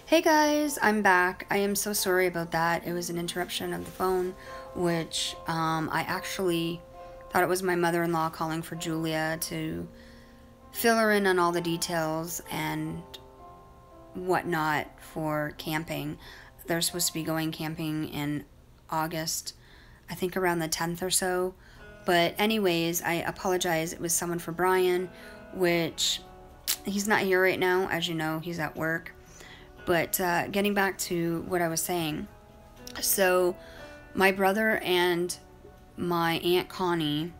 Hey guys, I'm back. I am so sorry about that. It was an interruption of the phone, which I actually thought it was my mother-in-law calling for Julia to fill her in on all the details and whatnot for camping. They're supposed to be going camping in August, I think around the 10th or so. But anyways, I apologize. It was someone for Brian, which he's not here right now. As you know, he's at work. But getting back to what I was saying. So my brother and my Aunt Connie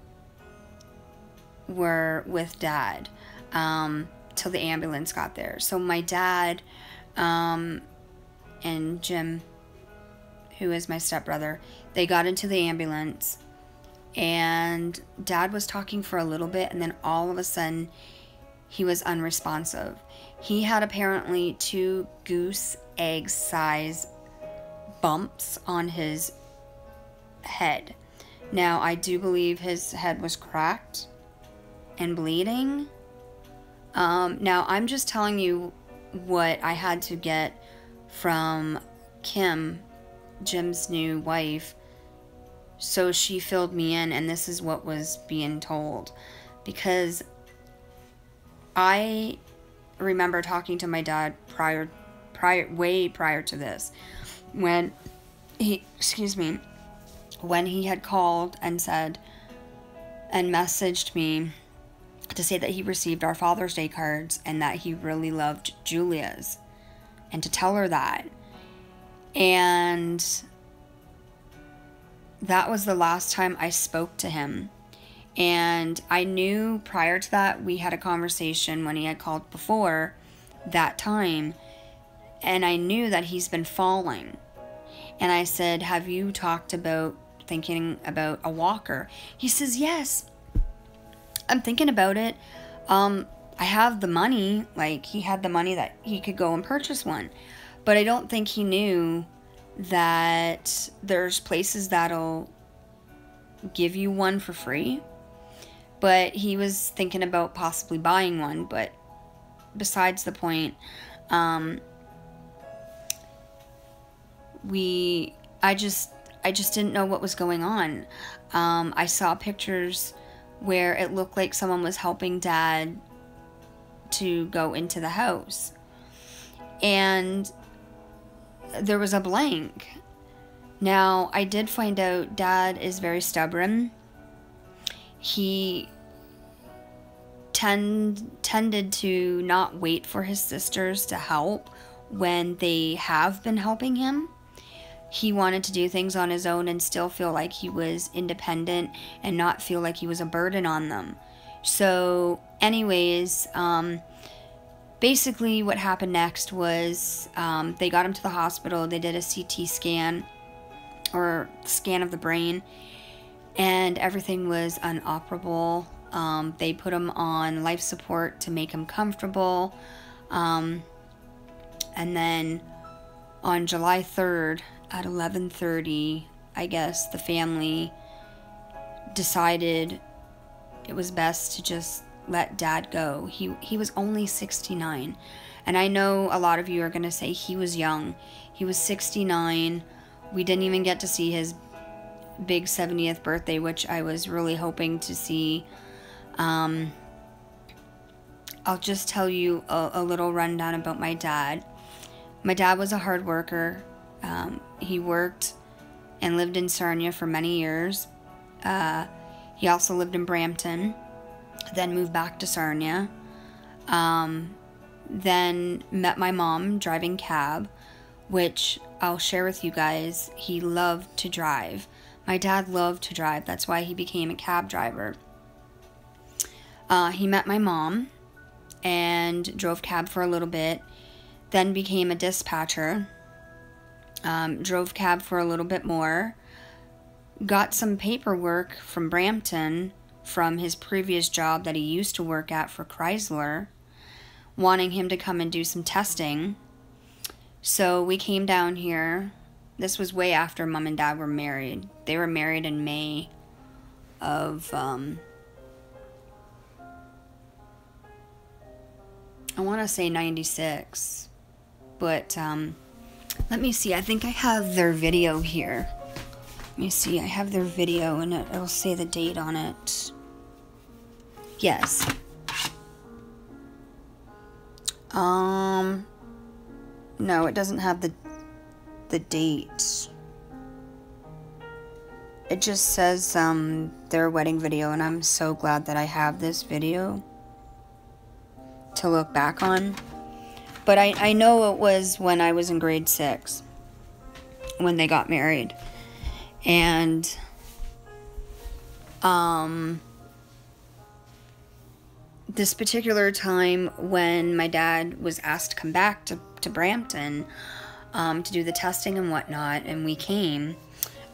were with Dad till the ambulance got there. So my dad and Jim, who is my stepbrother, they got into the ambulance. And Dad was talking for a little bit, and then all of a sudden he was unresponsive. He had apparently 2 goose egg size bumps on his head. Now, I do believe his head was cracked and bleeding. Now, I'm just telling you what I had to get from Kim, Jim's new wife. So she filled me in, and this is what was being told. Because I remember talking to my dad way prior to this, when when he had called and said and messaged me to say that he received our Father's Day cards and that he really loved Julia's, and to tell her that. And that was the last time I spoke to him. And I knew prior to that we had a conversation when he had called before that time, and I knew that he's been falling. And I said, have you talked about thinking about a walker? He says, yes, I'm thinking about it. I have the money. Like, he had the money that he could go and purchase one. But I don't think he knew that there's places that'll give you one for free. But he was thinking about possibly buying one. But besides the point, I just didn't know what was going on. I saw pictures where it looked like someone was helping Dad to go into the house. And there was a blank. Now, I did find out Dad is very stubborn. He tended to not wait for his sisters to help when they have been helping him. He wanted to do things on his own and still feel like he was independent and not feel like he was a burden on them. So anyways, basically what happened next was they got him to the hospital. They did a CT scan, or scan of the brain, and everything was inoperable. They put him on life support to make him comfortable. And then on July 3rd at 11:30, I guess the family decided it was best to just let Dad go. He was only 69. And I know a lot of you are going to say he was young. He was 69. We didn't even get to see his big 70th birthday, which I was really hoping to see. I'll just tell you a little rundown about my dad. My dad was a hard worker. He worked and lived in Sarnia for many years. He also lived in Brampton, then moved back to Sarnia. Then met my mom driving cab, which I'll share with you guys. He loved to drive. My dad loved to drive. That's why he became a cab driver. He met my mom and drove cab for a little bit, then became a dispatcher, drove cab for a little bit more, got some paperwork from Brampton from his previous job that he used to work at for Chrysler, wanting him to come and do some testing. So we came down here. This was way after Mom and Dad were married. They were married in May of, I want to say 96. But let me see. I think I have their video here. Let me see. I have their video, and it'll say the date on it. Yes. No, it doesn't have the date. It just says their wedding video, and I'm so glad that I have this video to look back on. But I know it was when I was in grade 6 when they got married. And this particular time when my dad was asked to come back to Brampton to do the testing and whatnot, and we came,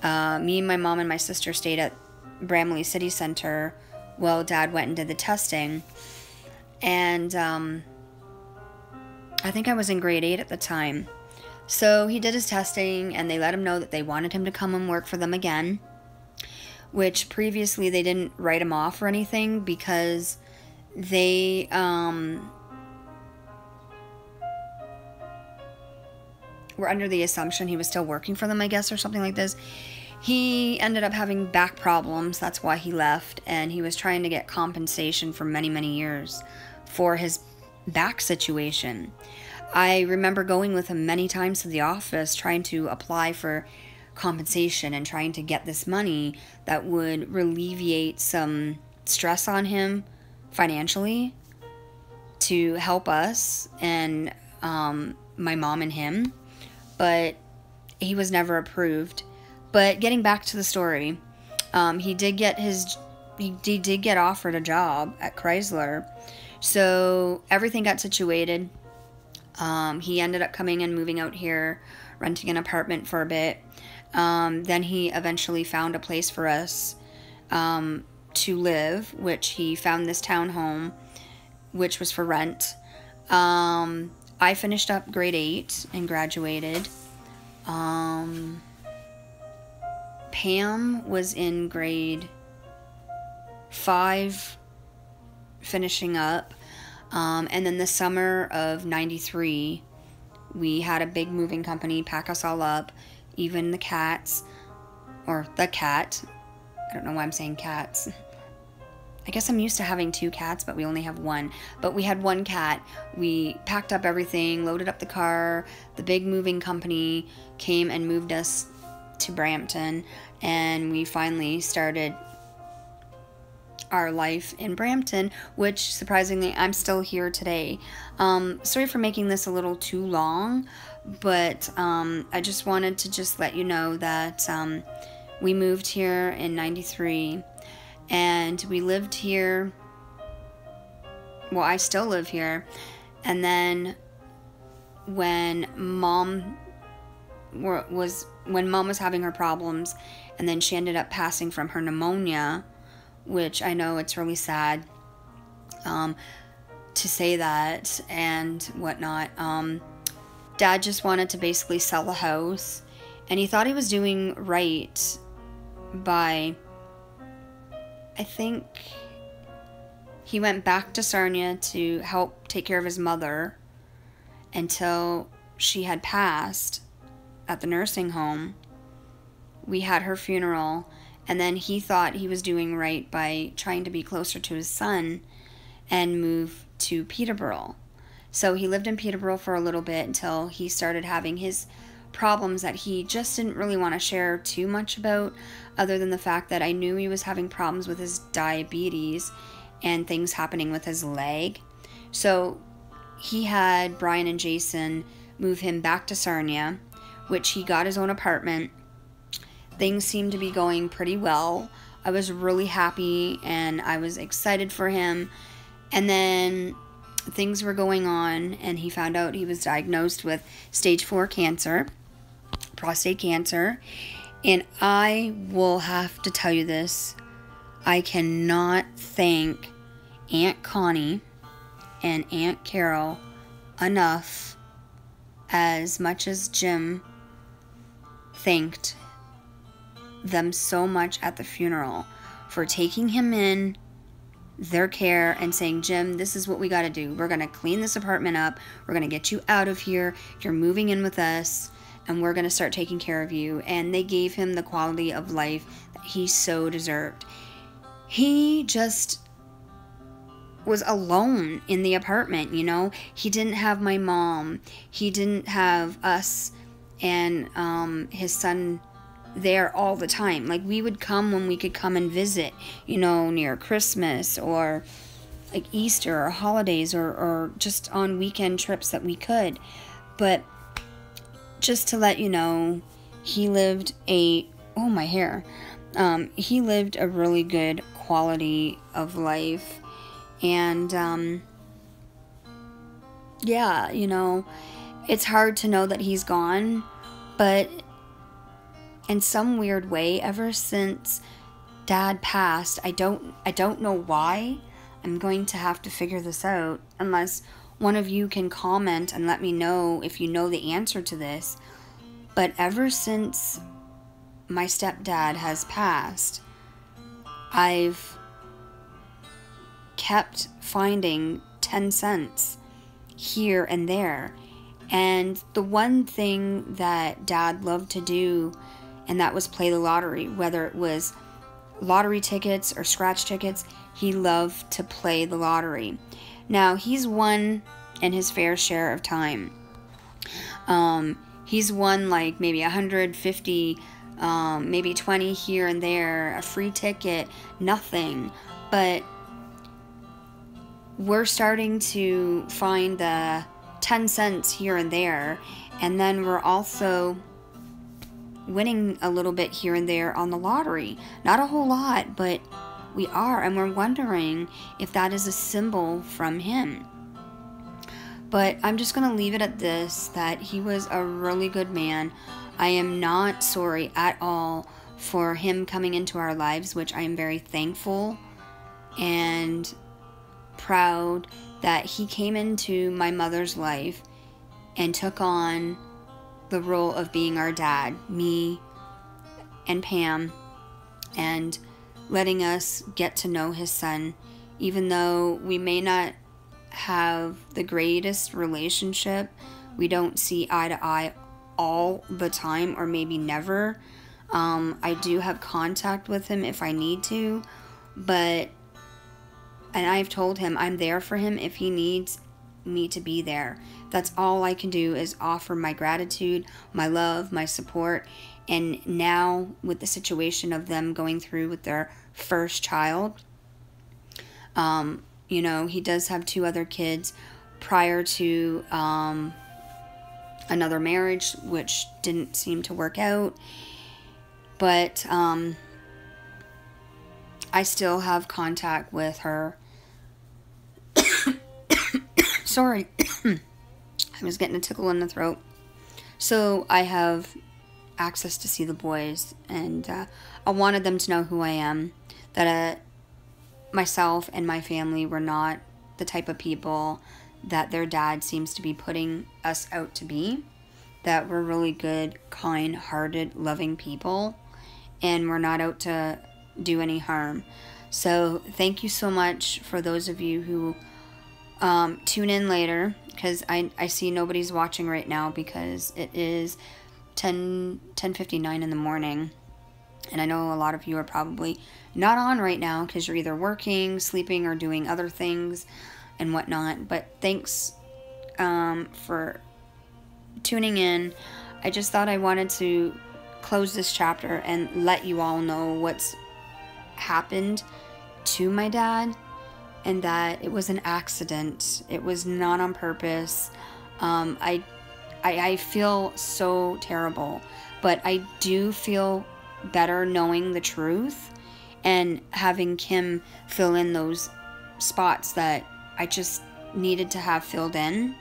me, my mom, and my sister stayed at Bramley City Center while Dad went and did the testing. And I think I was in grade 8 at the time. So he did his testing, and they let him know that they wanted him to come and work for them again, which previously they didn't write him off or anything because they were under the assumption he was still working for them, I guess, or something like this. He ended up having back problems. That's why he left, and he was trying to get compensation for many, many years for his back situation. I remember going with him many times to the office trying to apply for compensation and trying to get this money that would alleviate some stress on him financially to help us and my mom and him, but he was never approved. But getting back to the story, he did get offered a job at Chrysler, so everything got situated. He ended up coming and moving out here, renting an apartment for a bit. Then he eventually found a place for us to live, which he found this townhome, which was for rent. I finished up grade 8 and graduated. Pam was in grade 5, finishing up. And then the summer of 93, we had a big moving company pack us all up, even the cats, or the cat. I don't know why I'm saying cats. I guess I'm used to having 2 cats, but we only have 1. But we had 1 cat. We packed up everything, loaded up the car. The big moving company came and moved us to Brampton, and we finally started our life in Brampton, which surprisingly I'm still here today. Sorry for making this a little too long, but I just wanted to just let you know that we moved here in 93, and we lived here, well, I still live here, and then when mom was having her problems, and then she ended up passing from her pneumonia, which I know it's really sad to say that and whatnot. Dad just wanted to basically sell the house, and he thought he was doing right by, I think he went back to Sarnia to help take care of his mother until she had passed at the nursing home. We had her funeral, and then he thought he was doing right by trying to be closer to his son and move to Peterborough. So he lived in Peterborough for a little bit until he started having his problems that he just didn't really want to share too much about, other than the fact that I knew he was having problems with his diabetes and things happening with his leg. So he had Brian and Jason move him back to Sarnia, which he got his own apartment. Things seemed to be going pretty well. I was really happy and I was excited for him. And then things were going on, and he found out he was diagnosed with stage 4 cancer, prostate cancer. And I will have to tell you this, I cannot thank Aunt Connie and Aunt Carol enough, as much as Jim thanked them so much at the funeral for taking him in, their care and saying, Jim, this is what we got to do. We're going to clean this apartment up. We're going to get you out of here. You're moving in with us, and we're going to start taking care of you. And they gave him the quality of life that he so deserved. He just was alone in the apartment, you know. He didn't have my mom. He didn't have us and his son there all the time. Like, we would come when we could come and visit, you know, near Christmas or like Easter or holidays, or just on weekend trips that we could. But just to let you know, he lived he lived a really good quality of life. And yeah, you know, it's hard to know that he's gone, but in some weird way, ever since Dad passed, I don't know why. I'm going to have to figure this out, unless one of you can comment and let me know if you know the answer to this. But ever since my stepdad has passed, I've kept finding 10 cents here and there. And the one thing that Dad loved to do, and that was play the lottery, whether it was lottery tickets or scratch tickets, he loved to play the lottery. Now, he's won in his fair share of time. He's won like maybe 150, maybe 20 here and there, a free ticket, nothing. But we're starting to find the 10 cents here and there, and then we're also winning a little bit here and there on the lottery. Not a whole lot, but we are, and we're wondering if that is a symbol from him. But I'm just going to leave it at this, that he was a really good man. I am not sorry at all for him coming into our lives, which I am very thankful and proud that he came into my mother's life and took on the role of being our dad, me and Pam, and letting us get to know his son. Even though we may not have the greatest relationship, we don't see eye to eye all the time, or maybe never. I do have contact with him if I need to, and I've told him I'm there for him if he needs me to be there. That's all I can do, is offer my gratitude, my love, my support. And now with the situation of them going through with their first child, you know, he does have 2 other kids prior to another marriage, which didn't seem to work out. But I still have contact with her. Sorry. I was getting a tickle in the throat. So I have access to see the boys, and I wanted them to know who I am, that myself and my family were not the type of people that their dad seems to be putting us out to be, that we're really good, kind-hearted, loving people, and we're not out to do any harm. So thank you so much for those of you who tune in later, because I see nobody's watching right now because it is 10:59 in the morning, and I know a lot of you are probably not on right now because you're either working, sleeping, or doing other things and whatnot. But thanks for tuning in. I just thought I wanted to close this chapter and let you all know what's happened to my dad, and that it was an accident. It was not on purpose. I feel so terrible, but I do feel better knowing the truth and having Kim fill in those spots that I just needed to have filled in.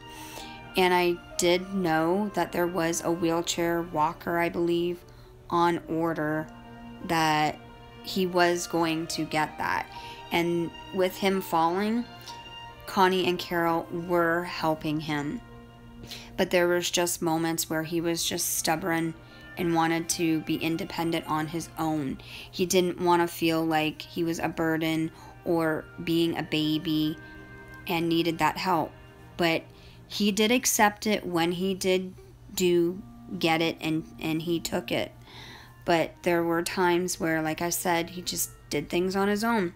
And I did know that there was a wheelchair walker, I believe, on order, that he was going to get that. And with him falling, Connie and Carol were helping him. But there was just moments where he was just stubborn and wanted to be independent on his own. He didn't want to feel like he was a burden or being a baby and needed that help. But he did accept it when he did get it, and he took it. But there were times where, like I said, he just did things on his own.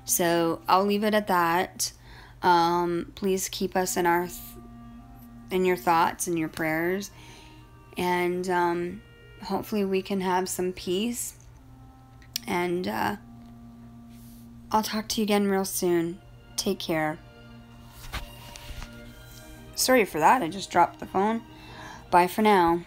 So I'll leave it at that. Please keep us in your thoughts and your prayers. And hopefully we can have some peace. And I'll talk to you again real soon. Take care. Sorry for that. I just dropped the phone. Bye for now.